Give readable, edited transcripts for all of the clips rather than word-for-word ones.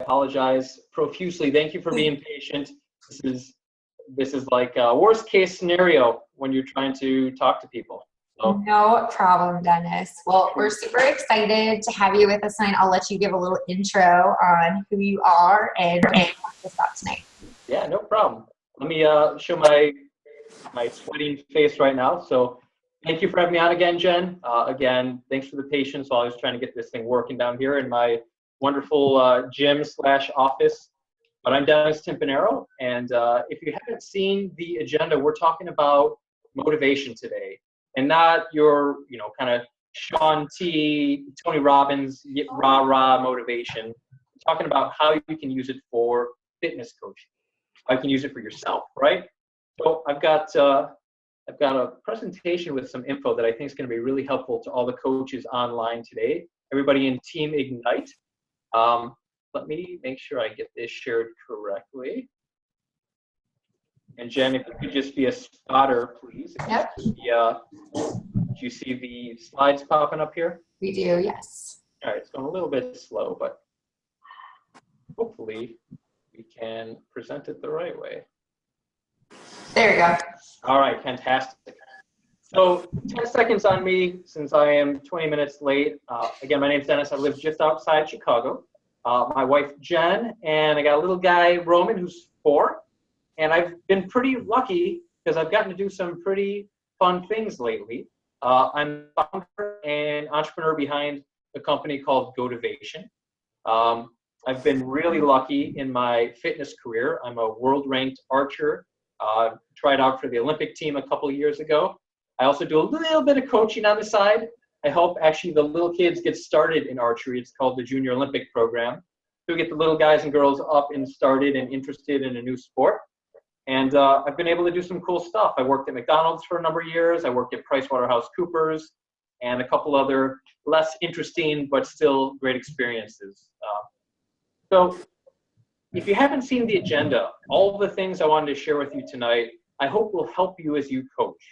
apologize profusely. Thank you for being patient. This is like a worst case scenario when you're trying to talk to people. So. No problem, Dennis. Well, we're super excited to have you with us tonight. I'll let you give a little intro on who you are and what you talk to us about tonight. Yeah, no problem. Let me show my sweating face right now. So thank you for having me on again, Jen. Again, thanks for the patience while I was trying to get this thing working down here in my wonderful gym/office. But I'm Dennis Timpanaro, and if you haven't seen the agenda, we're talking about motivation today. And not your, kind of Sean T, Tony Robbins, rah-rah motivation. I'm talking about how you can use it for fitness coaching. How you can use it for yourself, right? So I've got a presentation with some info that I think is going to be really helpful to all the coaches online today. Everybody in Team Ignite. Let me make sure I get this shared correctly. And Jen, if you could just be a spotter, please. Yep. Do you see the slides popping up here? We do, yes. All right, it's going a little bit slow, but hopefully we can present it the right way. There you go. All right, fantastic. So 10 seconds on me since I am 20 minutes late. Again, my name's Dennis. I live just outside Chicago. My wife, Jen, and I got a little guy, Roman, who's 4. And I've been pretty lucky because I've gotten to do some pretty fun things lately. I'm the founder and entrepreneur behind a company called GOtivation. I've been really lucky in my fitness career. I'm a world-ranked archer. Tried out for the Olympic team a couple of years ago. I also do a little bit of coaching on the side. I help actually the little kids get started in archery. It's called the Junior Olympic Program. So we get the little guys and girls up and started and interested in a new sport. And I've been able to do some cool stuff. I worked at McDonald's for a number of years. I worked at PricewaterhouseCoopers and a couple other less interesting but still great experiences. So if you haven't seen the agenda, all the things I wanted to share with you tonight, I hope will help you as you coach.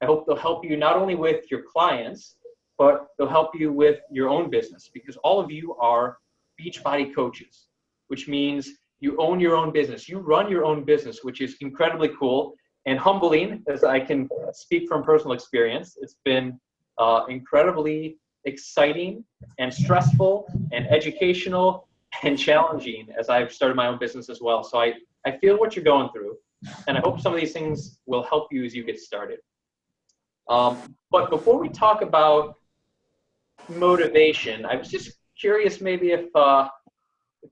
I hope they'll help you not only with your clients, but they'll help you with your own business, because all of you are Beachbody coaches, which means you own your own business. You run your own business, which is incredibly cool and humbling, as I can speak from personal experience. It's been incredibly exciting and stressful and educational and challenging as I've started my own business as well. So I feel what you're going through, and I hope some of these things will help you as you get started. But before we talk about motivation, I was just curious maybe if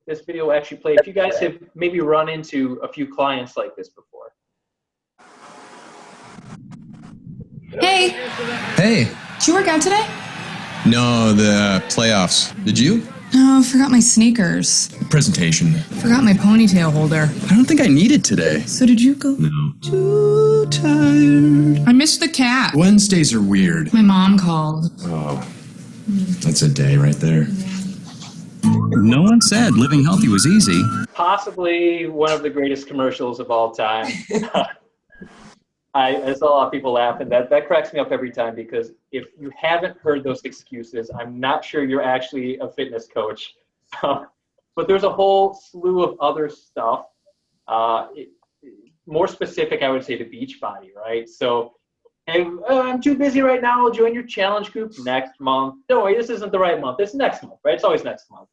this video will actually play, if you guys have maybe run into a few clients like this before. Hey. Hey. Did you work out today? No, the playoffs. Did you? No, I forgot my sneakers. Presentation. Forgot my ponytail holder. I don't think I need it today. So did you go? No. Too tired. I missed the cat. Wednesdays are weird. My mom called. Oh, that's a day right there. No one said living healthy was easy. Possibly one of the greatest commercials of all time. I saw a lot of people laugh, and that cracks me up every time, because if you haven't heard those excuses, I'm not sure you're actually a fitness coach. But there's a whole slew of other stuff. More specific, I would say, to Beachbody, right? So, hey, I'm too busy right now. I'll join your challenge group next month. Don't worry, this isn't the right month. It's next month, right? It's always next month.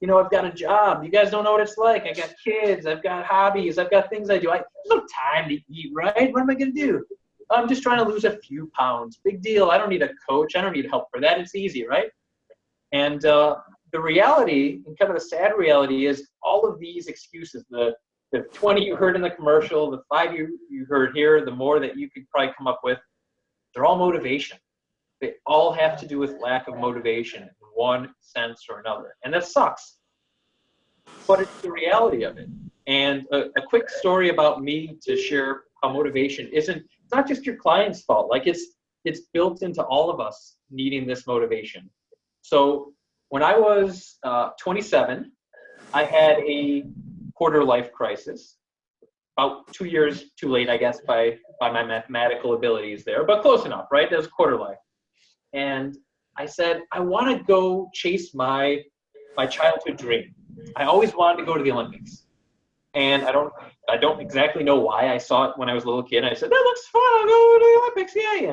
I've got a job. You guys don't know what it's like. I got kids. I've got hobbies. I've got things I do. There's no time to eat, right? What am I going to do? I'm just trying to lose a few pounds. Big deal. I don't need a coach. I don't need help for that. It's easy, right? And the reality, and kind of the sad reality, is all of these excuses, the 20 you heard in the commercial, the 5 you heard here, the more that you could probably come up with, they're all motivation. They all have to do with lack of motivation in one sense or another. And that sucks. But it's the reality of it. And a quick story about me to share how motivation it's not just your client's fault. Like it's built into all of us needing this motivation. So when I was 27, I had a quarter life crisis. About 2 years too late, I guess, by my mathematical abilities there, but close enough, right? That was quarter life. And I said, I want to go chase my childhood dream. I always wanted to go to the Olympics. And I don't exactly know why. I saw it when I was a little kid. And I said, that looks fun. I'll go to the Olympics. Yay.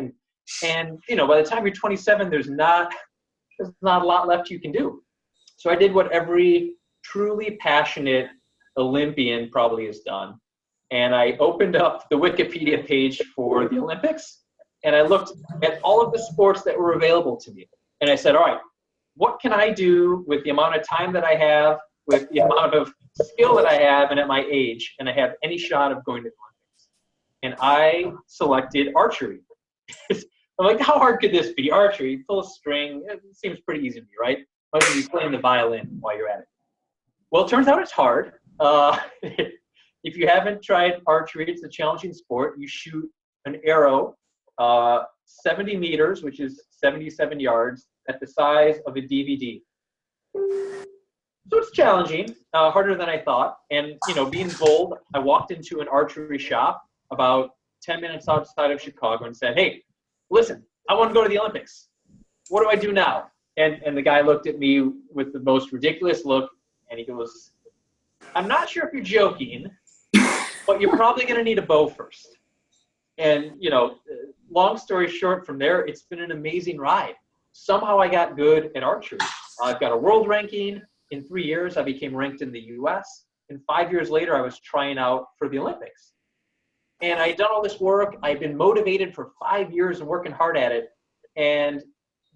And by the time you're 27, there's not a lot left you can do. So I did what every truly passionate Olympian probably has done. And I opened up the Wikipedia page for the Olympics, and I looked at all of the sports that were available to me. And I said, all right, what can I do with the amount of time that I have, with the amount of skill that I have, and at my age, and I have any shot of going to the Olympics? And I selected archery. I'm like, how hard could this be? Archery, pull a string, it seems pretty easy to me, right? Might as well be playing the violin while you're at it. Well, it turns out it's hard. If you haven't tried archery, it's a challenging sport. You shoot an arrow 70 meters, which is 77 yards, at the size of a DVD. So it's challenging, harder than I thought. And, being bold, I walked into an archery shop about 10 minutes outside of Chicago and said, hey, listen, I want to go to the Olympics. What do I do now? And the guy looked at me with the most ridiculous look, and he goes, I'm not sure if you're joking, but you're probably going to need a bow first. And, long story short from there, it's been an amazing ride. Somehow I got good at archery. I've got a world ranking. In 3 years, I became ranked in the US. And 5 years later, I was trying out for the Olympics. And I had done all this work. I'd been motivated for 5 years and working hard at it. And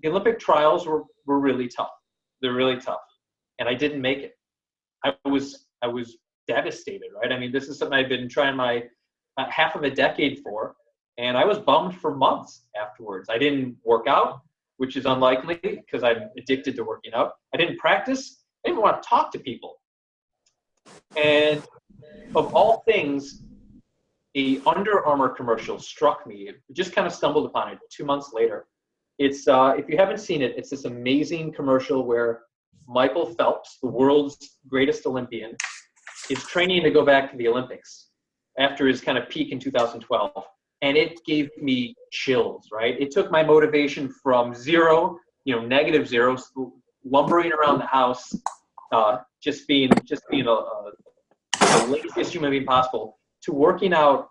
the Olympic trials were really tough. They're really tough. And I didn't make it. I was devastated, right? I mean, this is something I've been trying my half of a decade for. And I was bummed for months afterwards. I didn't work out, which is unlikely because I'm addicted to working out. I didn't practice. I didn't want to talk to people. And of all things, a Under Armour commercial struck me. It just kind of stumbled upon it 2 months later. It's if you haven't seen it, it's this amazing commercial where Michael Phelps, the world's greatest Olympian, is training to go back to the Olympics after his kind of peak in 2012. And it gave me chills, right? It took my motivation from zero, negative zero, lumbering around the house, just being the laziest human being possible, to working out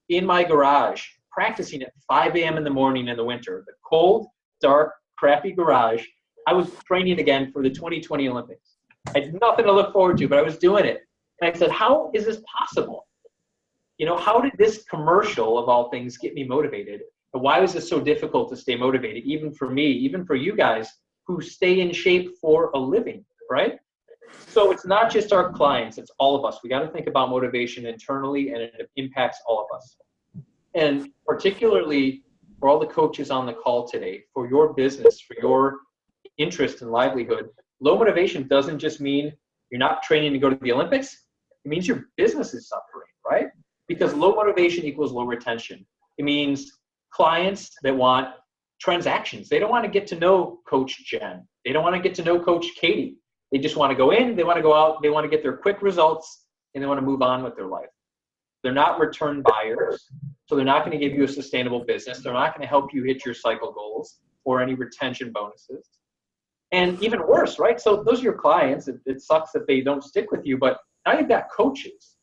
in my garage, practicing at 5 a.m. in the morning in the winter, the cold, dark, crappy garage. I was training again for the 2020 Olympics. I had nothing to look forward to, but I was doing it. And I said, how is this possible? How did this commercial, of all things, get me motivated? And why was it so difficult to stay motivated, even for me, even for you guys who stay in shape for a living, right? So it's not just our clients, it's all of us. We got to think about motivation internally, and it impacts all of us. And particularly for all the coaches on the call today, for your business, for your interest and livelihood, low motivation doesn't just mean you're not training to go to the Olympics. It means your business is suffering, right? Because low motivation equals low retention. It means clients that want transactions. They don't want to get to know Coach Jen. They don't want to get to know Coach Katie. They just want to go in, they want to go out, they want to get their quick results, and they want to move on with their life. They're not return buyers, so they're not going to give you a sustainable business. They're not going to help you hit your cycle goals or any retention bonuses. And even worse, right? So those are your clients. It sucks that they don't stick with you, but now you've got coaches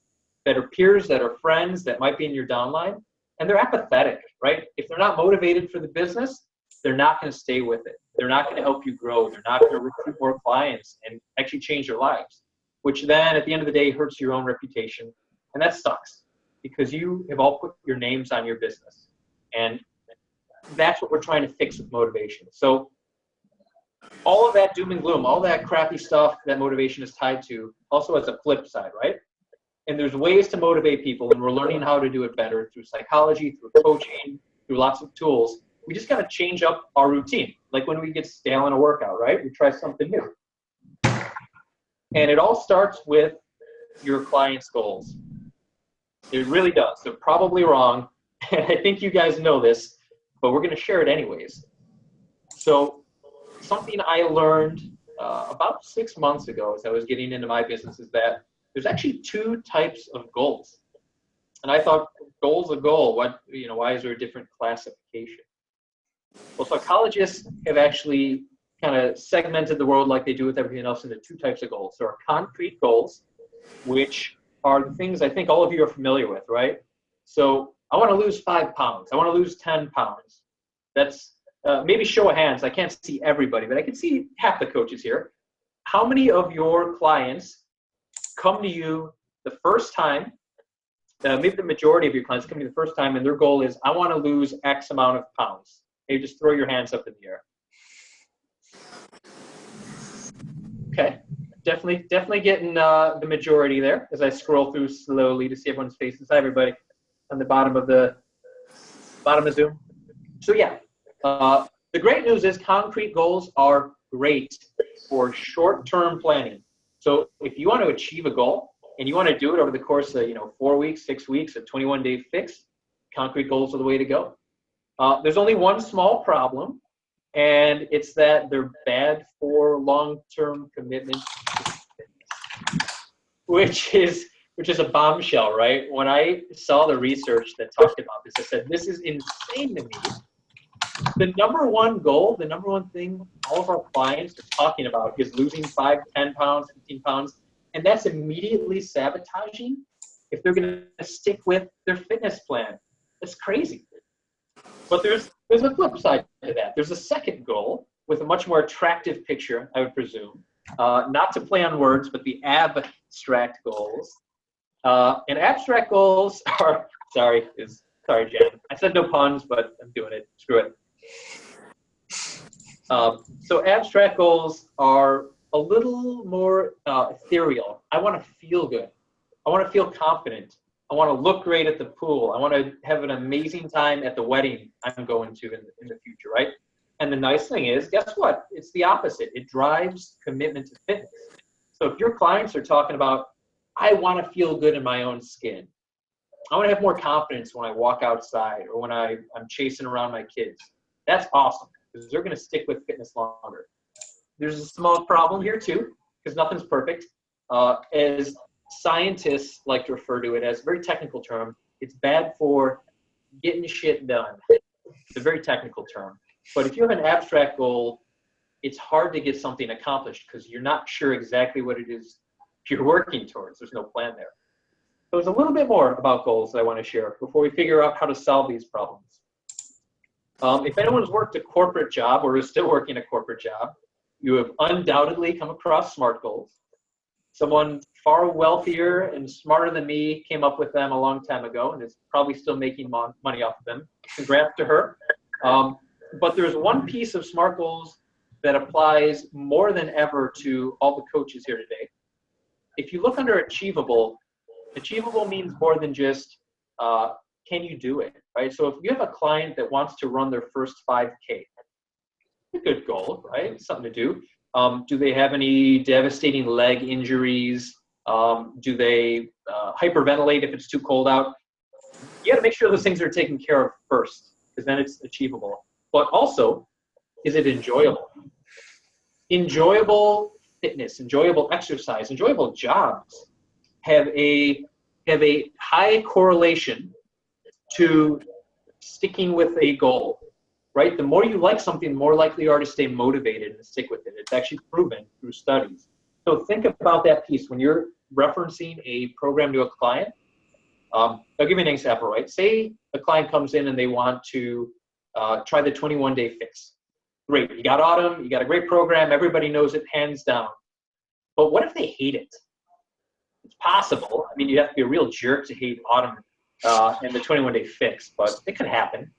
that are peers, that are friends, that might be in your downline, and they're apathetic, right? If they're not motivated for the business, they're not going to stay with it. They're not going to help you grow. They're not going to recruit more clients and actually change your lives, which then at the end of the day hurts your own reputation. And that sucks because you have all put your names on your business. And that's what we're trying to fix with motivation. So all of that doom and gloom, all that crappy stuff that motivation is tied to also has a flip side, right? And there's ways to motivate people, and we're learning how to do it better through psychology, through coaching, through lots of tools. We just got to change up our routine. Like when we get stale in a workout, right? We try something new. And it all starts with your client's goals. It really does. They're probably wrong. And I think you guys know this, but we're going to share it anyways. So something I learned about 6 months ago as I was getting into my business is that there's actually two types of goals. And I thought, goal's a goal. Why is there a different classification? Well, psychologists have actually kind of segmented the world like they do with everything else into two types of goals. There are concrete goals, which are the things I think all of you are familiar with, right? So I want to lose 5 pounds. I want to lose 10 pounds. That's maybe show of hands. I can't see everybody, but I can see half the coaches here. How many of your clients come to you the first time, maybe the majority of your clients come to you the first time, and their goal is, I want to lose X amount of pounds? Maybe just throw your hands up in the air. Okay, definitely getting the majority there as I scroll through slowly to see everyone's faces. Hi, everybody, on the bottom of Zoom. So yeah, the great news is concrete goals are great for short-term planning. So if you want to achieve a goal and you want to do it over the course of 4 weeks, 6 weeks, a 21-day fix, concrete goals are the way to go. There's only one small problem, and it's that they're bad for long-term commitment, which is a bombshell, right? When I saw the research that talked about this, I said, this is insane to me. The number one goal, the number one thing all of our clients are talking about is losing 5, 10 pounds, 15 pounds, and that's immediately sabotaging if they're going to stick with their fitness plan. That's crazy. But there's a flip side to that. There's a second goal with a much more attractive picture, I would presume. Not to play on words, but the abstract goals. And abstract goals are, sorry, Jen. I said no puns, but I'm doing it. Screw it. So abstract goals are a little more ethereal. I want to feel good. I want to feel confident. I want to look great at the pool. I want to have an amazing time at the wedding I'm going to in the future, right? And the nice thing is, guess what? It's the opposite. It drives commitment to fitness. So if your clients are talking about, I want to feel good in my own skin. I want to have more confidence when I walk outside or when I'm chasing around my kids. That's awesome because they're going to stick with fitness longer. There's a small problem here too because nothing's perfect. As scientists like to refer to it as a very technical term, it's bad for getting shit done. It's a very technical term. But if you have an abstract goal, it's hard to get something accomplished because you're not sure exactly what it is you're working towards. There's no plan there. So there's a little bit more about goals that I want to share before we figure out how to solve these problems. If anyone's worked a corporate job or is still working a corporate job, you have undoubtedly come across SMART goals. Someone far wealthier and smarter than me came up with them a long time ago and is probably still making money off of them. Congrats to her. But there's one piece of SMART goals that applies more than ever to all the coaches here today. If you look under achievable means more than just can you do it, right? So if you have a client that wants to run their first 5K, a good goal, right? It's something to do. Do they have any devastating leg injuries? Do they hyperventilate if it's too cold out? You got to make sure those things are taken care of first, because then it's achievable. But also, is it enjoyable? Enjoyable fitness, enjoyable exercise, enjoyable jobs have a high correlation to sticking with a goal, right? The more you like something, the more likely you are to stay motivated and stick with it. It's actually proven through studies. So think about that piece when you're referencing a program to a client. I'll give you an example, right? Say a client comes in and they want to try the 21-day fix. Great, you got Autumn, you got a great program, everybody knows it hands down. But what if they hate it? It's possible. I mean, you have to be a real jerk to hate Autumn and the 21-day fix, but it could happen.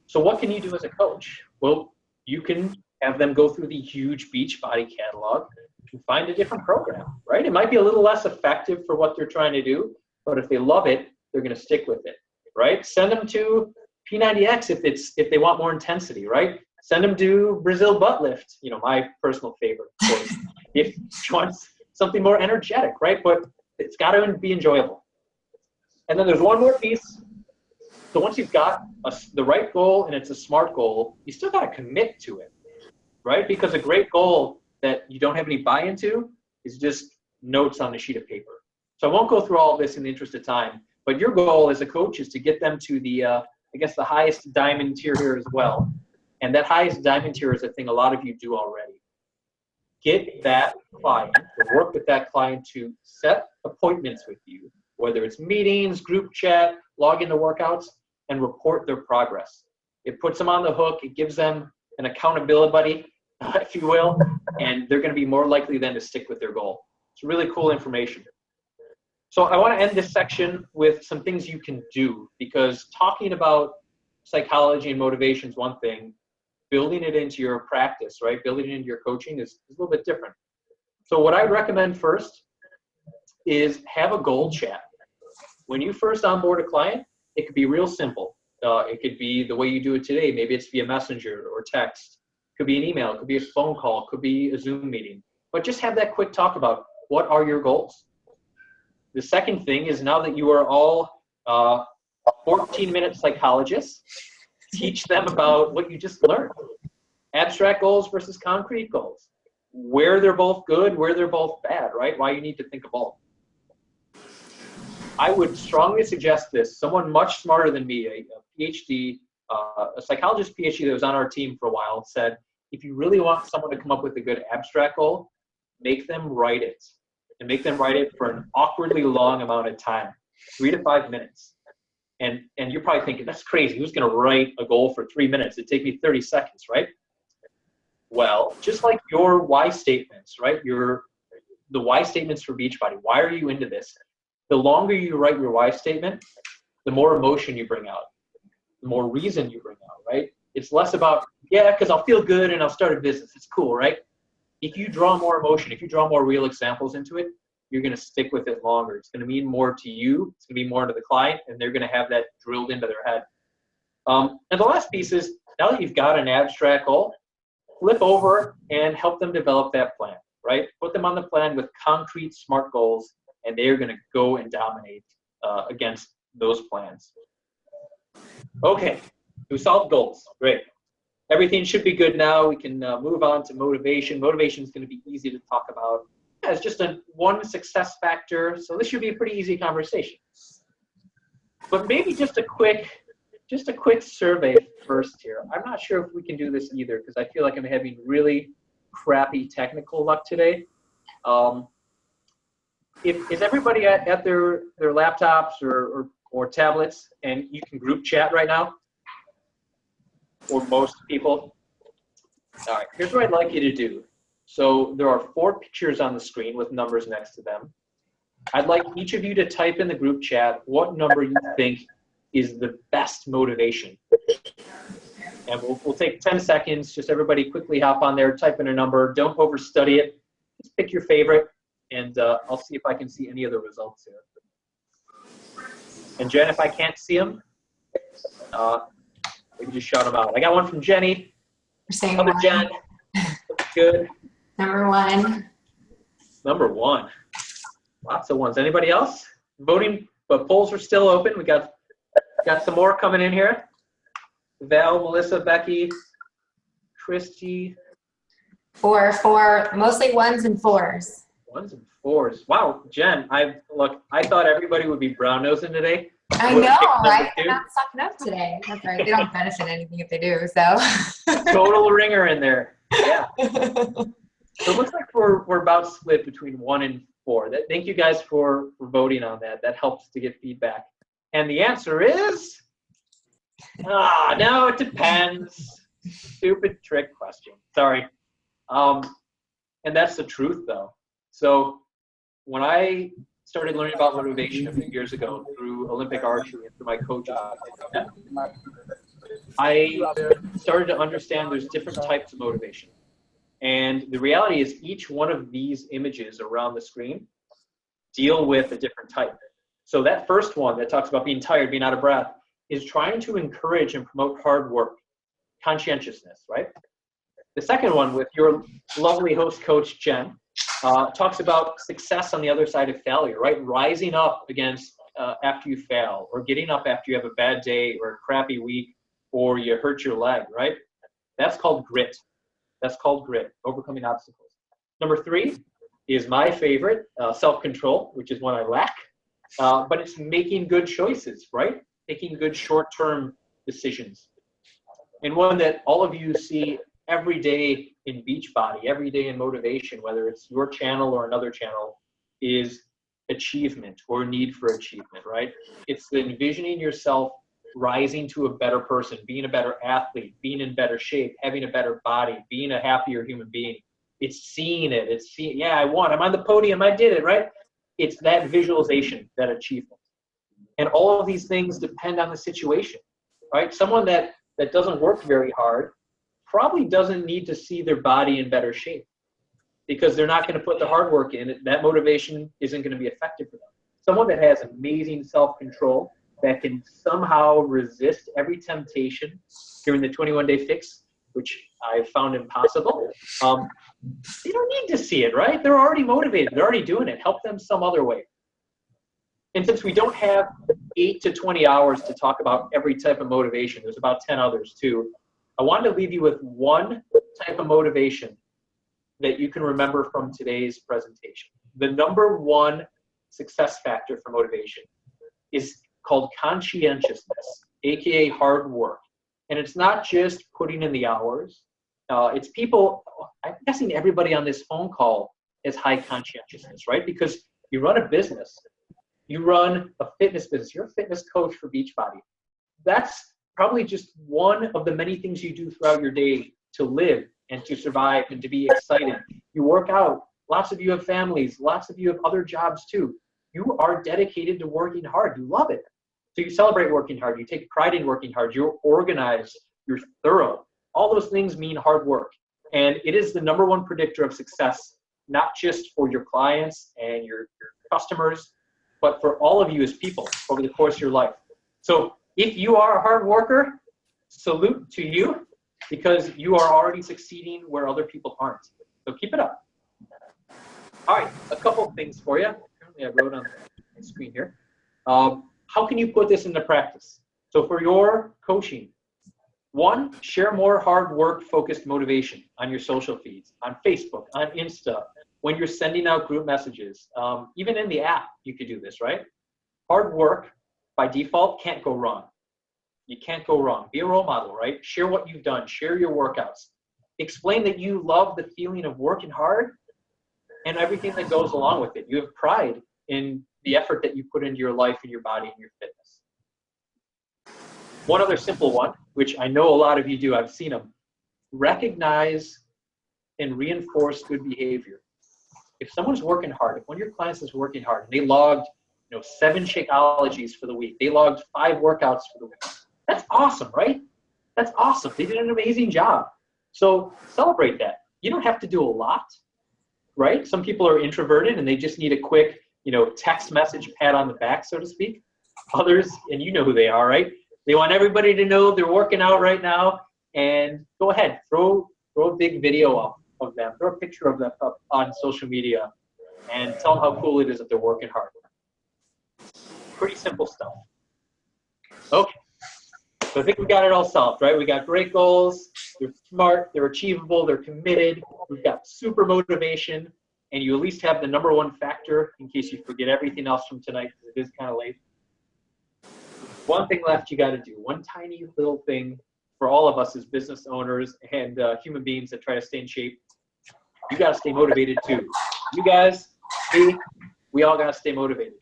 So what can you do as a coach? Well, you can have them go through the huge Beachbody catalog and find a different program, right? It might be a little less effective for what they're trying to do, but if they love it, they're going to stick with it, right? Send them to P90X if they want more intensity, right? Send them to Brazil butt lift, my personal favorite, of course, if she wants something more energetic, right? But it's got to be enjoyable. And then there's one more piece. So once you've got the right goal and it's a SMART goal, you still got to commit to it, right? Because a great goal that you don't have any buy-in to is just notes on a sheet of paper. So I won't go through all of this in the interest of time, but your goal as a coach is to get them to the, the highest diamond tier here as well. And that highest diamond tier is a thing a lot of you do already. Get that client, or work with that client to set appointments with you, whether it's meetings, group chat, log into workouts, and report their progress. It puts them on the hook. It gives them an accountability buddy, if you will, and they're going to be more likely then to stick with their goal. It's really cool information. So I want to end this section with some things you can do, because talking about psychology and motivation is one thing. Building it into your practice, right? Building it into your coaching is a little bit different. So what I recommend first is have a goal chat. When you first onboard a client, it could be real simple. It could be the way you do it today. Maybe it's via messenger or text. It could be an email. It could be a phone call. It could be a Zoom meeting. But just have that quick talk about what are your goals. The second thing is, now that you are all 14-minute psychologists, teach them about what you just learned. Abstract goals versus concrete goals. Where they're both good, where they're both bad, right? Why you need to think of both. I would strongly suggest this. Someone much smarter than me, a PhD, a psychologist PhD that was on our team for a while, said, if you really want someone to come up with a good abstract goal, make them write it. And make them write it for an awkwardly long amount of time, 3 to 5 minutes. And you're probably thinking, that's crazy. Who's going to write a goal for 3 minutes? It'd take me 30 seconds, right? Well, just like your why statements, right? The why statements for Beachbody. Why are you into this? The longer you write your why statement, the more emotion you bring out, the more reason you bring out, right? It's less about, yeah, because I'll feel good and I'll start a business. It's cool, right? If you draw more emotion, if you draw more real examples into it, you're going to stick with it longer. It's going to mean more to you. It's going to be more to the client, and they're going to have that drilled into their head. And the last piece is, now that you've got an abstract goal, flip over and help them develop that plan, right? Put them on the plan with concrete, smart goals, and they're going to go and dominate against those plans. Okay, we solved goals. Great. Everything should be good now. We can move on to motivation. Motivation is going to be easy to talk about. Yeah, it's just one success factor, so this should be a pretty easy conversation. But maybe just a quick survey first here. I'm not sure if we can do this either, because I feel like I'm having really crappy technical luck today. Is everybody at their laptops or tablets, and you can group chat right now? Or most people? All right, here's what I'd like you to do. So there are 4 pictures on the screen with numbers next to them. I'd like each of you to type in the group chat what number you think is the best motivation. And we'll take 10 seconds. Just everybody quickly hop on there, type in a number. Don't overstudy it. Just pick your favorite, and I'll see if I can see any of the results here. And Jen, if I can't see them, we can just shout them out. I got one from Jenny. Same Another one. Jen. That's good. Number 1. Number 1. Lots of ones. Anybody else? Voting, but polls are still open. We got some more coming in here. Val, Melissa, Becky, Christy. 4, mostly 1s and 4s. 1s and 4s. Wow, Jen, I thought everybody would be brown nosing today. I know, right? They're not sucking up today. That's right. They don't benefit anything if they do, so. Total ringer in there. Yeah. So it looks like we're about split between 1 and 4. Thank you guys for voting on that. That helps to get feedback. And the answer is, no, it depends. Stupid trick question. Sorry. And that's the truth, though. So when I started learning about motivation a few years ago through Olympic archery and through my coaches, I started to understand there's different types of motivation. And the reality is each one of these images around the screen deal with a different type. So that first one that talks about being tired, being out of breath, is trying to encourage and promote hard work, conscientiousness, right? The second one with your lovely host coach, Jen, talks about success on the other side of failure, right? Rising up against after you fail, or getting up after you have a bad day or a crappy week, or you hurt your leg, right? That's called grit. That's called grit, overcoming obstacles. Number 3 is my favorite, self-control, which is one I lack, but it's making good choices, right? Making good short-term decisions. and one that all of you see every day in Beachbody, every day in motivation, whether it's your channel or another channel, is achievement or need for achievement, right? It's envisioning yourself rising to a better person, being a better athlete, being in better shape, having a better body, being a happier human being. It's seeing it. It's seeing, yeah, I won. I'm on the podium. I did it, right? It's that visualization, that achievement. And all of these things depend on the situation, right? Someone that doesn't work very hard probably doesn't need to see their body in better shape because they're not going to put the hard work in. That motivation isn't going to be effective for them. Someone that has amazing self-control, that can somehow resist every temptation during the 21-day fix, which I found impossible. They don't need to see it, right? They're already motivated. They're already doing it. Help them some other way. And since we don't have 8 to 20 hours to talk about every type of motivation, there's about 10 others too. I wanted to leave you with one type of motivation that you can remember from today's presentation. The number one success factor for motivation is called conscientiousness, aka hard work. And it's not just putting in the hours. It's people, I'm guessing everybody on this phone call has high conscientiousness, right? Because you run a business, you run a fitness business, you're a fitness coach for Beachbody. That's probably just one of the many things you do throughout your day to live and to survive and to be excited. You work out, lots of you have families, lots of you have other jobs too. You are dedicated to working hard, you love it. So you celebrate working hard, you take pride in working hard, you're organized, you're thorough. All those things mean hard work. And it is the number one predictor of success, not just for your clients and your customers, but for all of you as people over the course of your life. So if you are a hard worker, salute to you because you are already succeeding where other people aren't. So keep it up. All right, a couple of things for you. Currently I wrote on my screen here. How can you put this into practice? So for your coaching, one, share more hard work focused motivation on your social feeds, on Facebook, on Insta, when you're sending out group messages, even in the app, you could do this, right? Hard work by default can't go wrong. You can't go wrong. Be a role model, right? Share what you've done, share your workouts. Explain that you love the feeling of working hard and everything that goes along with it. You have pride in the effort that you put into your life and your body and your fitness. One other simple one, which I know a lot of you do, I've seen them. Recognize and reinforce good behavior. If someone's working hard, if one of your clients is working hard and they logged 7 Shakeologies for the week, they logged 5 workouts for the week, that's awesome, right? That's awesome. They did an amazing job. So celebrate that. You don't have to do a lot, right? Some people are introverted and they just need a quick, text message pat on the back, so to speak. Others, and you know who they are, right? They want everybody to know they're working out right now, and go ahead, throw a big video up of them, throw a picture of them up on social media, and tell them how cool it is that they're working hard. Pretty simple stuff. Okay, so I think we got it all solved, right? We got great goals, they're smart, they're achievable, they're committed, we've got super motivation, and you at least have the number one factor in case you forget everything else from tonight, because it is kind of late. One thing left you got to do, one tiny little thing for all of us as business owners and human beings that try to stay in shape. You got to stay motivated too. You guys, we all got to stay motivated.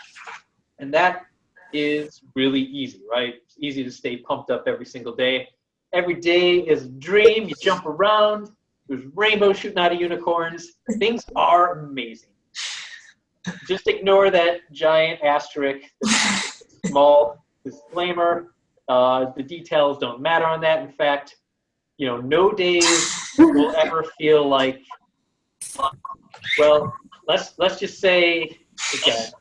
And that is really easy, right? It's easy to stay pumped up every single day. Every day is a dream. You jump around. There's rainbows shooting out of unicorns. Things are amazing. Just ignore that giant asterisk, small disclaimer, the details don't matter on that. In fact, no days will ever feel like, well, let's just say, again,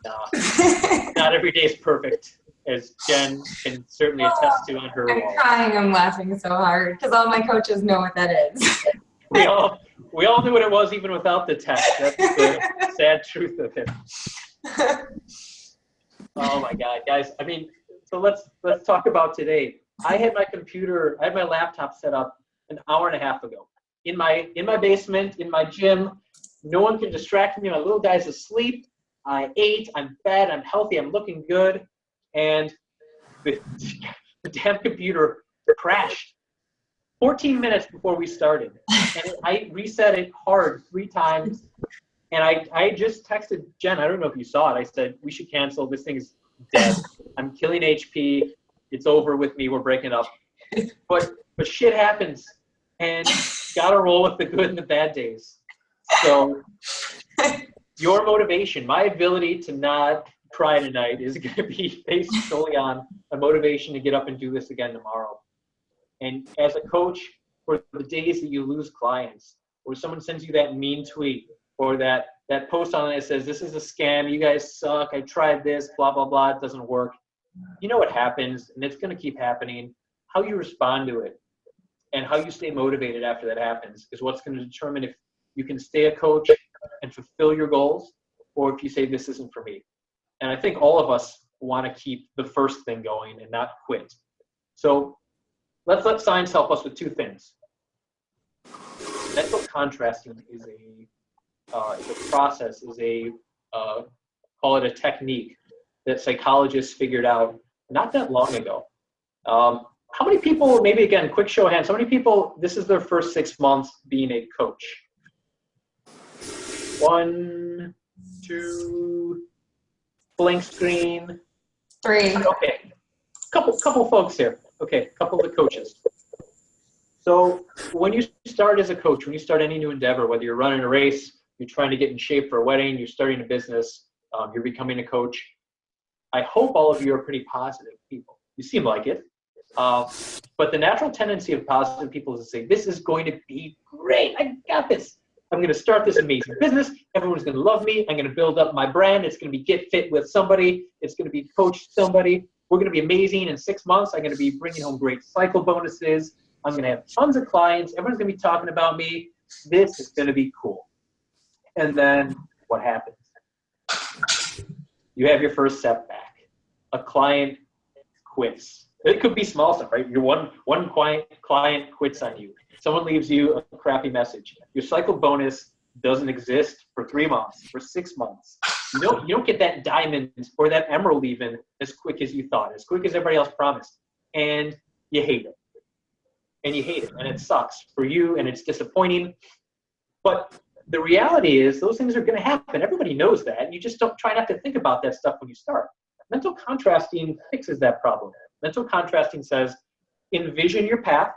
not every day is perfect, as Jen can certainly attest to on her I'm wall. crying, I'm laughing so hard, because all my coaches know what that is. We all knew what it was even without the text. That's the sad truth of it. Oh my God, guys. I mean, so let's talk about today. I had my laptop set up an hour and a half ago in my basement, in my gym. No one can distract me. My little guy's asleep. I ate. I'm fed. I'm healthy. I'm looking good. And the damn computer crashed. 14 minutes before we started. And I reset it hard 3 times. And I just texted Jen. I don't know if you saw it. I said, we should cancel. This thing is dead. I'm killing HP. It's over with me. We're breaking up. But shit happens. And got to roll with the good and the bad days. So your motivation, my ability to not cry tonight is going to be based solely on a motivation to get up and do this again tomorrow. And as a coach, for the days that you lose clients, or someone sends you that mean tweet, or that post on it that says, this is a scam, you guys suck, I tried this, blah, blah, blah, it doesn't work. You know what happens, and it's going to keep happening. How you respond to it and how you stay motivated after that happens is what's going to determine if you can stay a coach and fulfill your goals, or if you say, this isn't for me. And I think all of us want to keep the first thing going and not quit. So let's let science help us with 2 things. Mental contrasting is a process, call it a technique that psychologists figured out not that long ago. How many people, maybe again, quick show of hands, how many people, this is their first 6 months being a coach? 1, 2, blank screen. 3. Okay, couple folks here. Okay, a couple of the coaches. So when you start as a coach, when you start any new endeavor, whether you're running a race, you're trying to get in shape for a wedding, you're starting a business, you're becoming a coach, I hope all of you are pretty positive people. You seem like it. But the natural tendency of positive people is to say, this is going to be great. I got this. I'm going to start this amazing business. Everyone's going to love me. I'm going to build up my brand. It's going to be get fit with somebody. It's going to be coach somebody. We're going to be amazing. In 6 months, I'm going to be bringing home great cycle bonuses. I'm going to have tons of clients. Everyone's going to be talking about me. This is going to be cool. And then what happens? You have your first setback. A client quits. It could be small stuff, right? Your one client quits on you. Someone leaves you a crappy message. Your cycle bonus doesn't exist for 3 months, for 6 months. You don't get that diamond or that emerald even as quick as you thought, as quick as everybody else promised. And you hate it. And you hate it. And it sucks for you, and it's disappointing. But the reality is those things are going to happen. Everybody knows that. You just don't try not to think about that stuff when you start. Mental contrasting fixes that problem. Mental contrasting says, envision your path,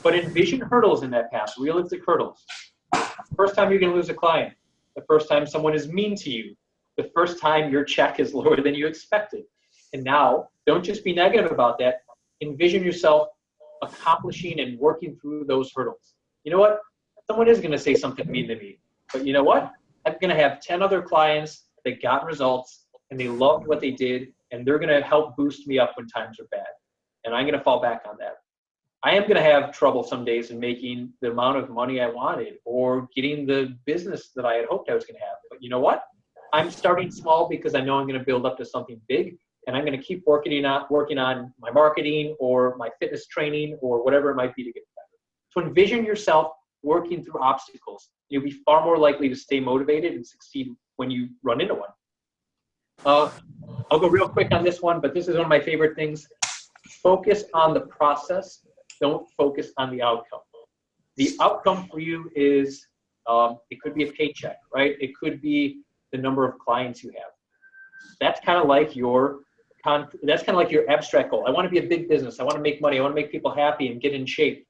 but envision hurdles in that path, realistic hurdles. The first time you're going to lose a client, the first time someone is mean to you, the first time your check is lower than you expected. And now, don't just be negative about that. Envision yourself accomplishing and working through those hurdles. You know what? Someone is going to say something mean to me, but you know what? I'm going to have 10 other clients that got results and they loved what they did, and they're going to help boost me up when times are bad. And I'm going to fall back on that. I am going to have trouble some days in making the amount of money I wanted or getting the business that I had hoped I was going to have. But you know what? I'm starting small because I know I'm going to build up to something big, and I'm going to keep working on my marketing or my fitness training or whatever it might be to get better. So envision yourself working through obstacles. You'll be far more likely to stay motivated and succeed when you run into one. I'll go real quick on this one, but this is one of my favorite things. Focus on the process. Don't focus on the outcome. The outcome for you is, it could be a paycheck, right? It could be the number of clients you have. That's kind of like your abstract goal. I want to be a big business. I want to make money. I want to make people happy and get in shape.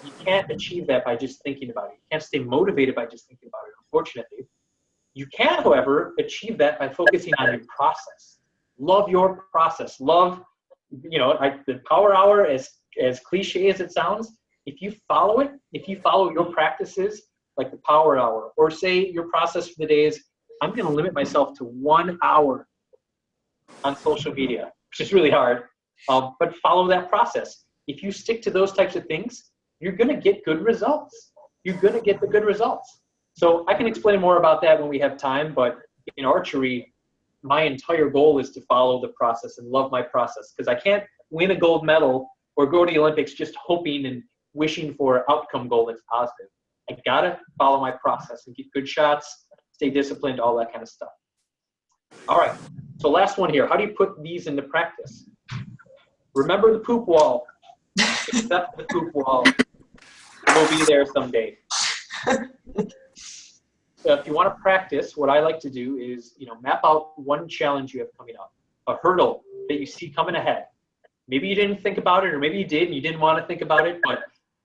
You can't achieve that by just thinking about it. You can't stay motivated by just thinking about it, unfortunately. You can, however, achieve that by focusing on your process. Love your process. Love, the power hour, as cliche as it sounds, if you follow it, if you follow your practices, like the power hour, or say your process for the day is, I'm going to limit myself to 1 hour on social media, which is really hard, but follow that process. If you stick to those types of things, you're going to get good results. You're going to get the good results. So I can explain more about that when we have time, but in archery, my entire goal is to follow the process and love my process, because I can't win a gold medal or go to the Olympics just hoping and wishing for an outcome goal that's positive. I got to follow my process and get good shots, stay disciplined, all that kind of stuff. All right, so last one here. How do you put these into practice? Remember the poop wall. Accept the poop wall. We'll be there someday. So if you want to practice, what I like to do is, map out one challenge you have coming up, a hurdle that you see coming ahead. Maybe you didn't think about it, or maybe you did and you didn't want to think about it, but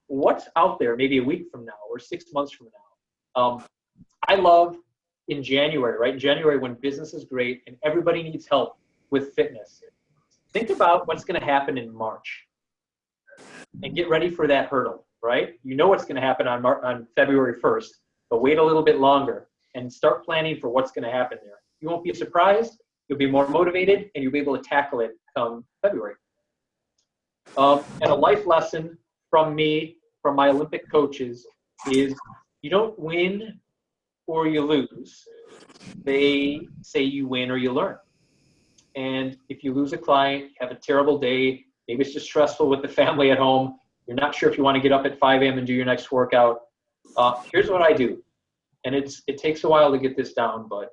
what's out there maybe a week from now or 6 months from now? I love in January, right? In January when business is great and everybody needs help with fitness. Think about what's going to happen in March and get ready for that hurdle, right? You know what's going to happen on February 1st, but wait a little bit longer and start planning for what's going to happen there. You won't be surprised. You'll be more motivated and you'll be able to tackle it come February. And a life lesson from me, from my Olympic coaches, is you don't win or you lose. They say you win or you learn. And if you lose a client, you have a terrible day, maybe it's just stressful with the family at home, you're not sure if you want to get up at 5 a.m. and do your next workout, here's what I do. And it takes a while to get this down, but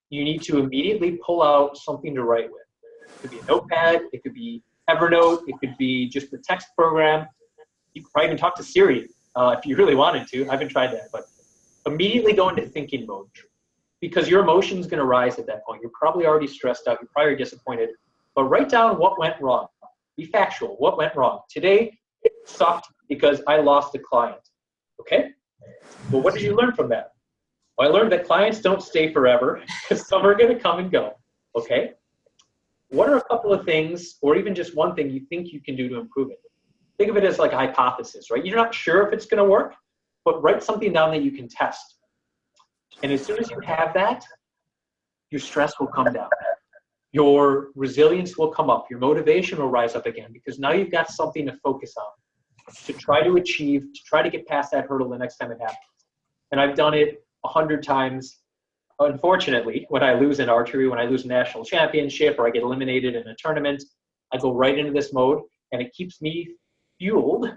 you need to immediately pull out something to write with. It could be a notepad, it could be Evernote, it could be just a text program. You could probably even talk to Siri if you really wanted to. I haven't tried that, but immediately go into thinking mode because your emotion's going to rise at that point. You're probably already stressed out. You're probably disappointed, but write down what went wrong. Be factual. What went wrong? Today, it sucked because I lost a client. Okay? Well, what did you learn from that? Well, I learned that clients don't stay forever because some are going to come and go. Okay? What are a couple of things, or even just one thing you think you can do to improve it? Think of it as like a hypothesis, right? You're not sure if it's going to work, but write something down that you can test. And as soon as you have that, your stress will come down. Your resilience will come up. Your motivation will rise up again because now you've got something to focus on, to try to achieve, to try to get past that hurdle the next time it happens. And I've done it 100 times. Unfortunately, when I lose in archery, when I lose a national championship or I get eliminated in a tournament, I go right into this mode and it keeps me fueled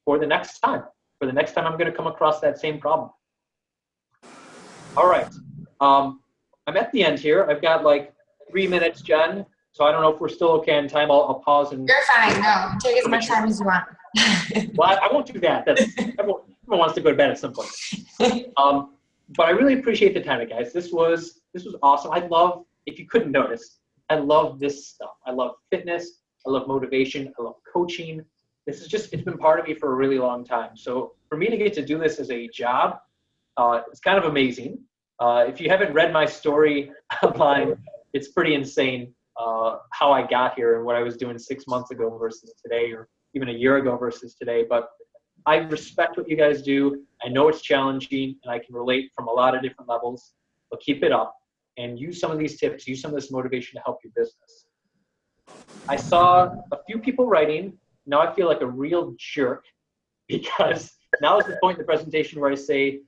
for the next time. For the next time I'm going to come across that same problem. All right. I'm at the end here. I've got like 3 minutes, Jen. So I don't know if we're still okay on time. I'll pause and. You're fine. No, take as much time as you want. Well, I won't do that. Everyone wants to go to bed at some point. But I really appreciate the time, guys. This was awesome. I love, if you couldn't notice, I love this stuff. I love fitness. I love motivation. I love coaching. This is just, it's been part of me for a really long time. So for me to get to do this as a job, it's kind of amazing. If you haven't read my story online, it's pretty insane how I got here and what I was doing 6 months ago versus today, or even a year ago versus today. But I respect what you guys do. I know it's challenging and I can relate from a lot of different levels, but keep it up and use some of these tips, use some of this motivation to help your business. I saw a few people writing. Now I feel like a real jerk because now is the point in the presentation where I say,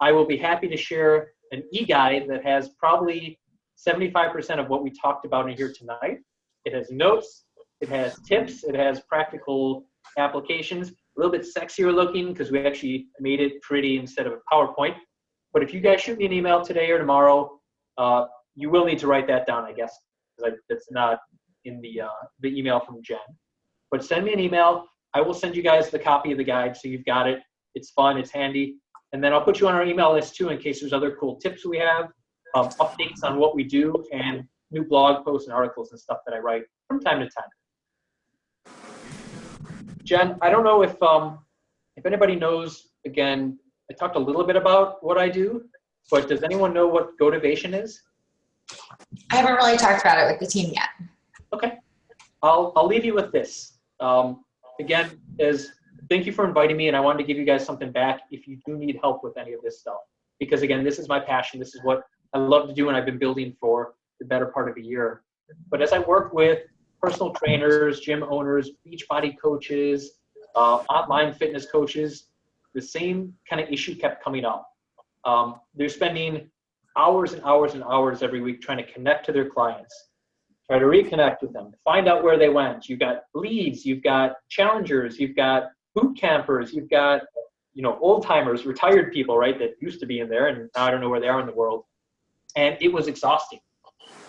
I will be happy to share an e-guide that has probably 75% of what we talked about in here tonight. It has notes, it has tips, it has practical applications, a little bit sexier looking because we actually made it pretty instead of a PowerPoint. But if you guys shoot me an email today or tomorrow, you will need to write that down, I guess, because that's not in the email from Jen. But send me an email. I will send you guys the copy of the guide so you've got it. It's fun, it's handy. And then I'll put you on our email list too in case there's other cool tips we have, updates on what we do, and new blog posts and articles and stuff that I write from time to time. Jen, I don't know if anybody knows, again, I talked a little bit about what I do, but does anyone know what GOtivation is? I haven't really talked about it with the team yet. Okay. I'll leave you with this. Again, thank you for inviting me, and I wanted to give you guys something back if you do need help with any of this stuff. Because again, this is my passion. This is what I love to do, and I've been building for the better part of a year. But as I work with personal trainers, gym owners, Beachbody coaches, online fitness coaches, the same kind of issue kept coming up. They're spending hours and hours and hours every week trying to connect to their clients, try to reconnect with them, find out where they went. You've got leads, you've got challengers, you've got boot campers, you've got, old timers, retired people, right, that used to be in there and now I don't know where they are in the world. And it was exhausting.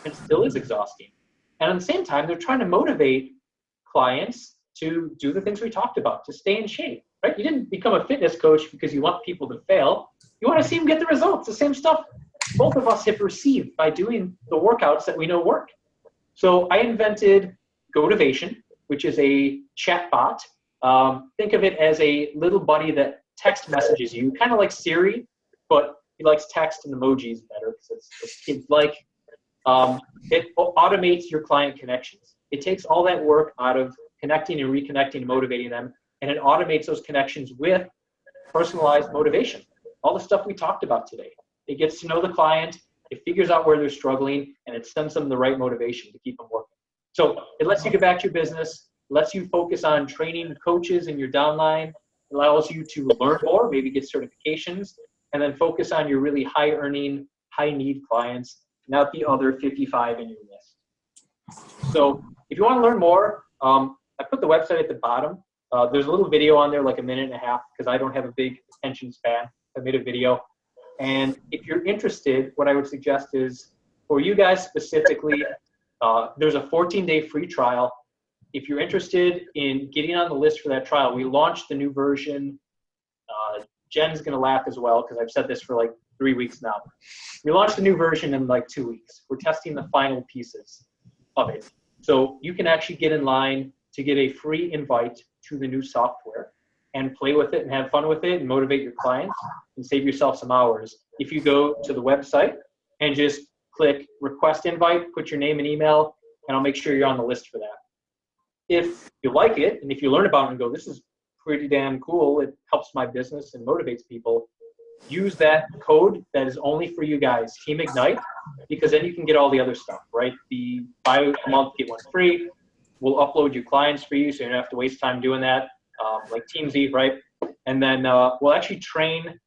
It still is exhausting. And at the same time, they're trying to motivate clients to do the things we talked about, to stay in shape. right? You didn't become a fitness coach because you want people to fail. You want to see them get the results, the same stuff both of us have received by doing the workouts that we know work. So I invented GOtivation, which is a chat bot. Think of it as a little buddy that text messages you, kind of like Siri, but he likes text and emojis better because it's kids like. It automates your client connections. It takes all that work out of connecting and reconnecting and motivating them, and it automates those connections with personalized motivation. All the stuff we talked about today. It gets to know the client, it figures out where they're struggling, and it sends them the right motivation to keep them working. So it lets you get back to your business, lets you focus on training coaches in your downline, allows you to learn more, maybe get certifications, and then focus on your really high-earning, high-need clients, not the other 55 in your list. So if you want to learn more, I put the website at the bottom. There's a little video on there, like a minute and a half, because I don't have a big attention span. I made a video. And if you're interested, what I would suggest is, for you guys specifically, there's a 14-day free trial. If you're interested in getting on the list for that trial, we launched the new version. Jen's going to laugh as well, because I've said this for like 3 weeks now. We launched the new version in like 2 weeks. We're testing the final pieces of it. So you can actually get in line to get a free invite to the new software and play with it and have fun with it and motivate your clients and save yourself some hours. If you go to the website and just click request invite, put your name and email, and I'll make sure you're on the list for that. If you like it, and if you learn about it and go, this is pretty damn cool, it helps my business and motivates people, use that code that is only for you guys, Team Ignite, because then you can get all the other stuff, right? The buy a month, get one free. We'll upload your clients for you, so you don't have to waste time doing that, like TeamZ, right? And then we'll actually train.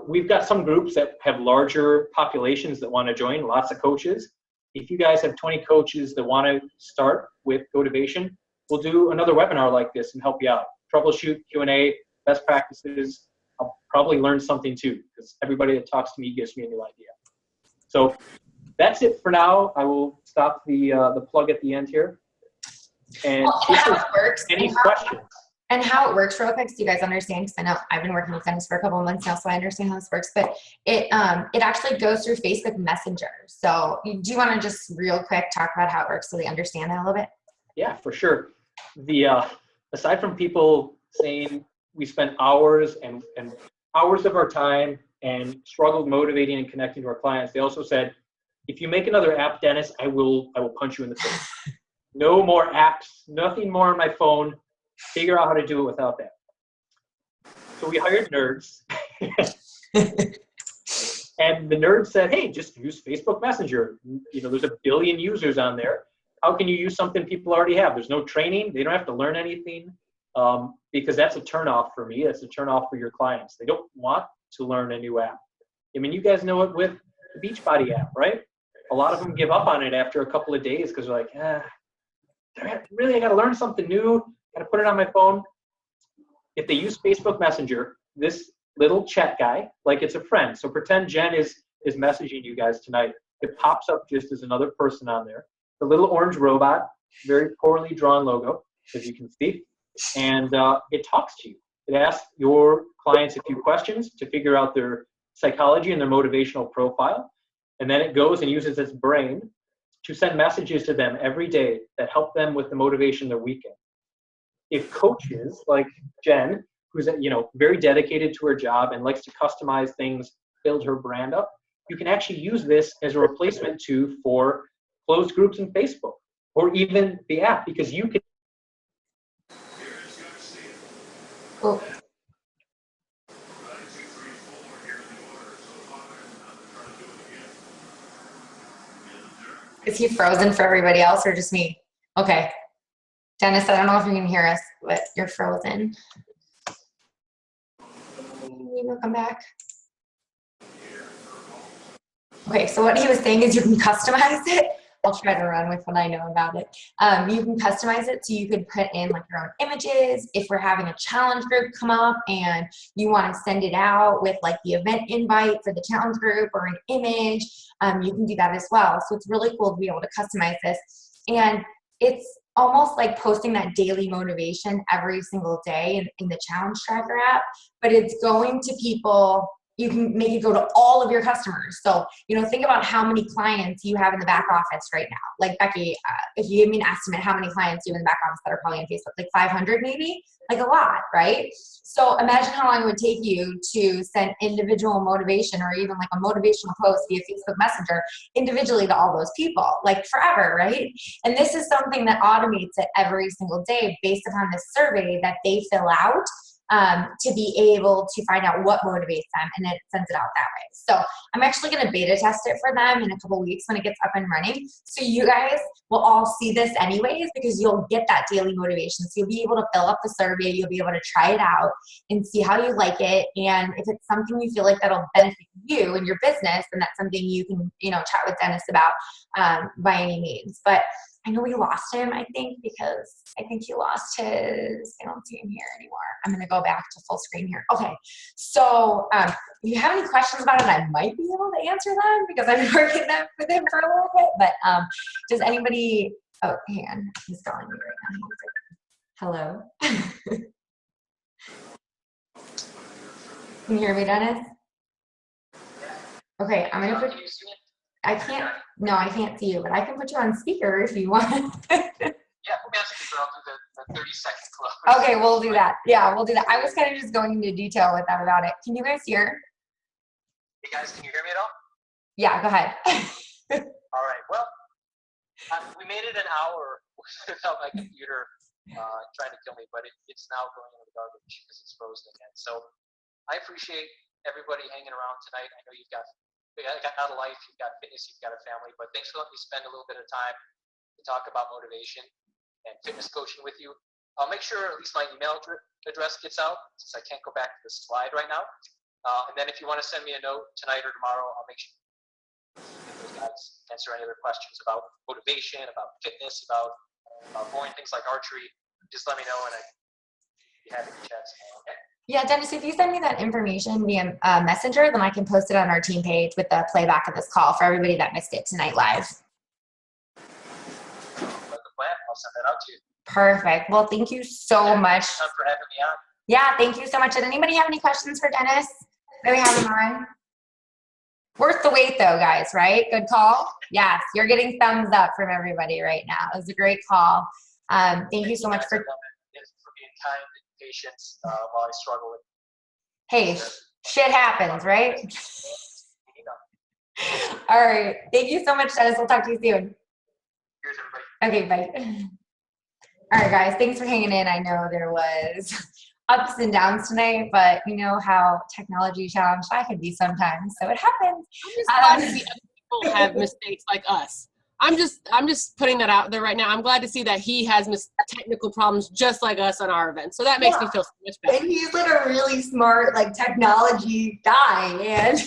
We've got some groups that have larger populations that want to join, lots of coaches. If you guys have 20 coaches that want to start with GOtivation, we'll do another webinar like this and help you out. Troubleshoot, Q&A, best practices. I'll probably learn something too, because everybody that talks to me gives me a new idea. So that's it for now. I will stop the plug at the end here. And how it works. Any questions? And how it works real quick, so you guys understand, because I know I've been working with Dennis for a couple of months now, so I understand how this works, but it actually goes through Facebook Messenger. So do you want to just real quick talk about how it works so they understand that a little bit? Yeah, for sure. Aside from people saying we spent hours and hours of our time and struggled motivating and connecting to our clients, they also said, if you make another app, Dennis, I will punch you in the face. No more apps, nothing more on my phone. Figure out how to do it without that. So we hired nerds. And the nerds said, hey, just use Facebook Messenger. You know, there's 1 billion users on there. How can you use something people already have? There's no training. They don't have to learn anything, because that's a turnoff for me. That's a turnoff for your clients. They don't want to learn a new app. I mean, you guys know it with the Beachbody app, right? A lot of them give up on it after a couple of days because they're like, really, I got to learn something new. Got to put it on my phone. If they use Facebook Messenger, this little chat guy, like it's a friend. So pretend Jen is messaging you guys tonight. It pops up just as another person on there. The little orange robot, very poorly drawn logo, as you can see. And it talks to you. It asks your clients a few questions to figure out their psychology and their motivational profile. And then it goes and uses its brain to send messages to them every day that help them with the motivation they're weak in. If coaches like Jen, who's very dedicated to her job and likes to customize things, build her brand up, you can actually use this as a replacement for closed groups in Facebook or even the app, because you can. Oh. Is he frozen for everybody else or just me? Okay. Dennis, I don't know if you can hear us, but you're frozen. Maybe we'll come back. Okay, so what he was saying is you can customize it. I'll try to run with what I know about it. You can customize it so you could put in like your own images. If we're having a challenge group come up and you want to send it out with like the event invite for the challenge group or an image, you can do that as well. So it's really cool to be able to customize this. And it's almost like posting that daily motivation every single day in the challenge tracker app, but it's going to people. You can make it go to all of your customers. So, think about how many clients you have in the back office right now. Like Becky, if you give me an estimate, how many clients you have in the back office that are probably on Facebook? Like 500 maybe? Like a lot, right? So imagine how long it would take you to send individual motivation or even like a motivational post via Facebook Messenger individually to all those people, like forever, right? And this is something that automates it every single day based upon this survey that they fill out. To be able to find out what motivates them, and it sends it out that way. So I'm actually going to beta test it for them in a couple weeks when it gets up and running. So you guys will all see this anyways, because you'll get that daily motivation. So you'll be able to fill up the survey, you'll be able to try it out and see how you like it. And if it's something you feel like that'll benefit you and your business, then that's something you can, chat with Dennis about by any means. But I know we lost him, I think, because I think he lost his, I don't see him here anymore. I'm going to go back to full screen here. Okay. So if you have any questions about it, I might be able to answer them because I've been working with him for a little bit. But does anybody, oh, hang on. He's calling me right now. Hello. Can you hear me, Dennis? Okay, I'm going to put, I can't see you, but I can put you on speaker if you want. Yeah, we'll be on speaker. I'll do the 30-second close. Okay, we'll do that. Yeah, we'll do that. I was kind of just going into detail with them about it. Can you guys hear? Hey guys, can you hear me at all? Yeah, go ahead. All right, well, we made it an hour without my computer trying to kill me, but it's now going in the garbage because it's frozen again. So I appreciate everybody hanging around tonight. I know you've got a life, you've got fitness, you've got a family, but thanks for letting me spend a little bit of time to talk about motivation and fitness coaching with you. I'll make sure at least my email address gets out, since I can't go back to the slide right now. And then if you want to send me a note tonight or tomorrow, I'll make sure those guys answer any other questions about motivation, about fitness, about boring things like archery. Just let me know, and I'd be happy to chat. Okay. Yeah, Dennis, if you send me that information via Messenger, then I can post it on our team page with the playback of this call for everybody that missed it tonight live. The plan, I'll send that out to you. Perfect. Well, thank you so much. Thanks for having me on. Yeah, thank you so much. Did anybody have any questions for Dennis? That we have him on? Worth the wait though, guys, right? Good call? Yes, you're getting thumbs up from everybody right now. It was a great call. Thank you so much for being kind and patient while I struggle with. Hey, shit happens, right? All right. Thank you so much, Dennis. We'll talk to you soon. Cheers, everybody. Okay, bye. All right, guys. Thanks for hanging in. I know there was ups and downs tonight, but you know how technology challenged I can be sometimes, so it happens. I'm just glad to see other people have mistakes like us. I'm just putting that out there right now. I'm glad to see that he has technical problems just like us on our event. So that makes me feel so much better. And he's like a really smart, like technology guy, and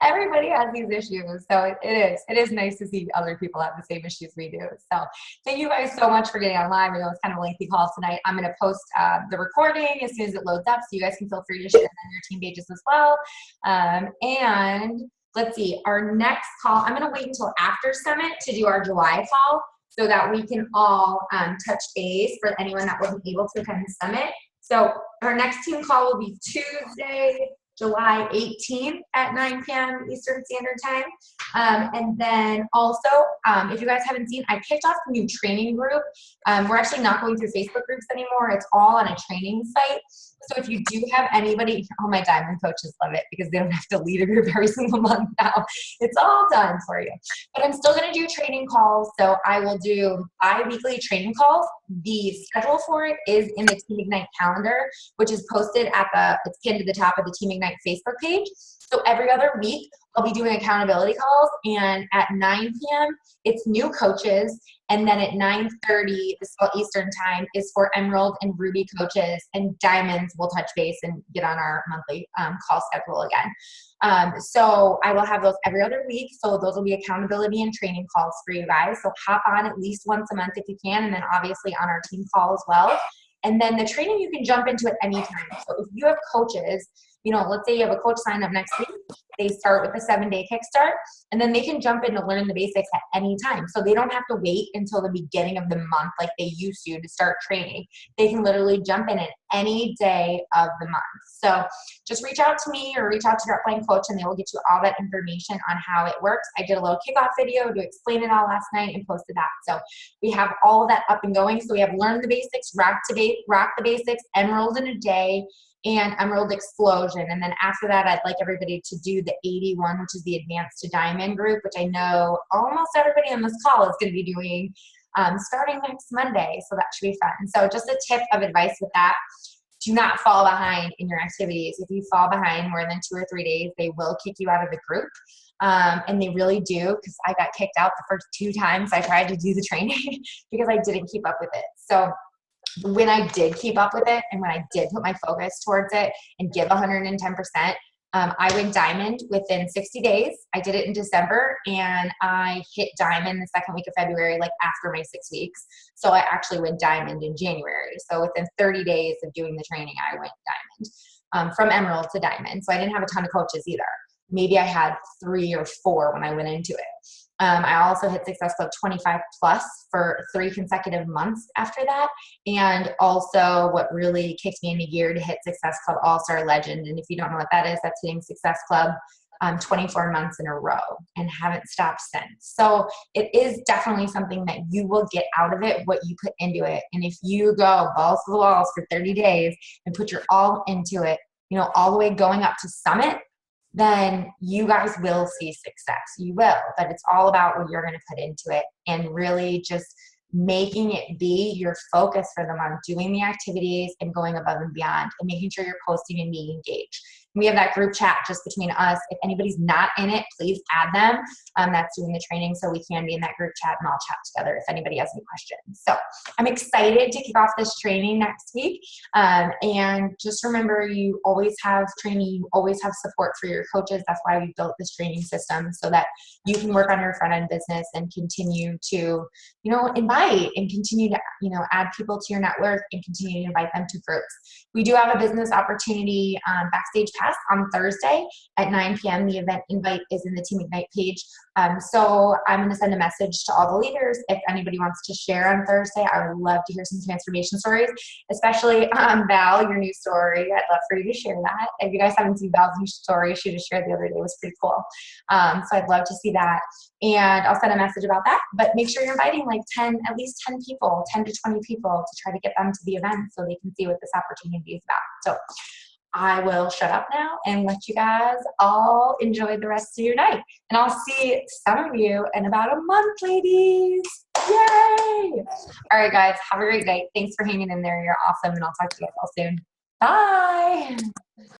everybody has these issues. So it is nice to see other people have the same issues we do. So thank you guys so much for getting on live. I know it's kind of a lengthy call tonight. I'm going to post the recording as soon as it loads up, so you guys can feel free to share it on your team pages as well. And let's see, our next call, I'm going to wait until after Summit to do our July call so that we can all touch base for anyone that wasn't able to attend the Summit. So our next team call will be Tuesday, July 18th at 9 p.m. Eastern Standard Time. And then also, if you guys haven't seen, I kicked off a new training group. We're actually not going through Facebook groups anymore. It's all on a training site. So if you do have anybody, all my diamond coaches love it because they don't have to lead a group every single month now. It's all done for you. But I'm still going to do training calls. So I will do bi-weekly training calls. The schedule for it is in the Team Ignite calendar, which is posted it's pinned to the top of the Team Ignite Facebook page. So every other week, I'll be doing accountability calls, and at 9 p.m., it's new coaches, and then at 9:30 Eastern Time is for Emerald and Ruby coaches, and Diamonds will touch base and get on our monthly call schedule again. So I will have those every other week, so those will be accountability and training calls for you guys. So hop on at least once a month if you can, and then obviously on our team call as well. And then the training you can jump into at any time. So if you have coaches, let's say you have a coach sign up next week, they start with a 7-day kickstart, and then they can jump in to learn the basics at any time. So they don't have to wait until the beginning of the month like they used to start training. They can literally jump in at any day of the month. So just reach out to me or reach out to your upline coach, and they will get you all that information on how it works. I did a little kickoff video to explain it all last night and posted that. So we have all of that up and going. So we have Learn the Basics, Rock the Basics, Emerald in a Day, and Emerald Explosion. And then after that, I'd like everybody to do the 81, which is the Advanced to Diamond group, which I know almost everybody on this call is going to be doing starting next Monday. So that should be fun. So just a tip of advice with that: do not fall behind in your activities. If you fall behind more than 2 or 3 days, they will kick you out of the group. And they really do, because I got kicked out the first 2 times I tried to do the training because I didn't keep up with it. So when I did keep up with it and when I did put my focus towards it and give 110%, I went diamond within 60 days. I did it in December, and I hit diamond the second week of February, like after my 6 weeks. So I actually went diamond in January. So within 30 days of doing the training, I went diamond, from emerald to diamond. So I didn't have a ton of coaches either. Maybe I had 3 or 4 when I went into it. I also hit Success Club 25 plus for 3 consecutive months after that. And also what really kicked me into gear to hit Success Club All-Star Legend. And if you don't know what that is, that's hitting Success Club 24 months in a row and haven't stopped since. So it is definitely something that you will get out of it, what you put into it. And if you go balls to the walls for 30 days and put your all into it, all the way going up to summit, then you guys will see success. You will, but it's all about what you're going to put into it and really just making it be your focus for the month, doing the activities and going above and beyond and making sure you're posting and being engaged. We have that group chat just between us. If anybody's not in it, please add them. That's doing the training, so we can be in that group chat and all chat together if anybody has any questions. So I'm excited to kick off this training next week. And just remember, you always have training, you always have support for your coaches. That's why we built this training system, so that you can work on your front end business and continue to, invite and continue to, add people to your network and continue to invite them to groups. We do have a business opportunity backstage pass on Thursday at 9 p.m. The event invite is in the Team Ignite page. So I'm going to send a message to all the leaders. If anybody wants to share on Thursday, I would love to hear some transformation stories, especially Val, your new story. I'd love for you to share that. If you guys haven't seen Val's new story, she just shared the other day. It was pretty cool. So I'd love to see that. And I'll send a message about that. But make sure you're inviting at least 10 people, 10 to 20 people to try to get them to the event so they can see what this opportunity is about. So I will shut up now and let you guys all enjoy the rest of your night. And I'll see some of you in about a month, ladies. Yay! All right, guys, have a great night. Thanks for hanging in there. You're awesome, and I'll talk to you guys all soon. Bye!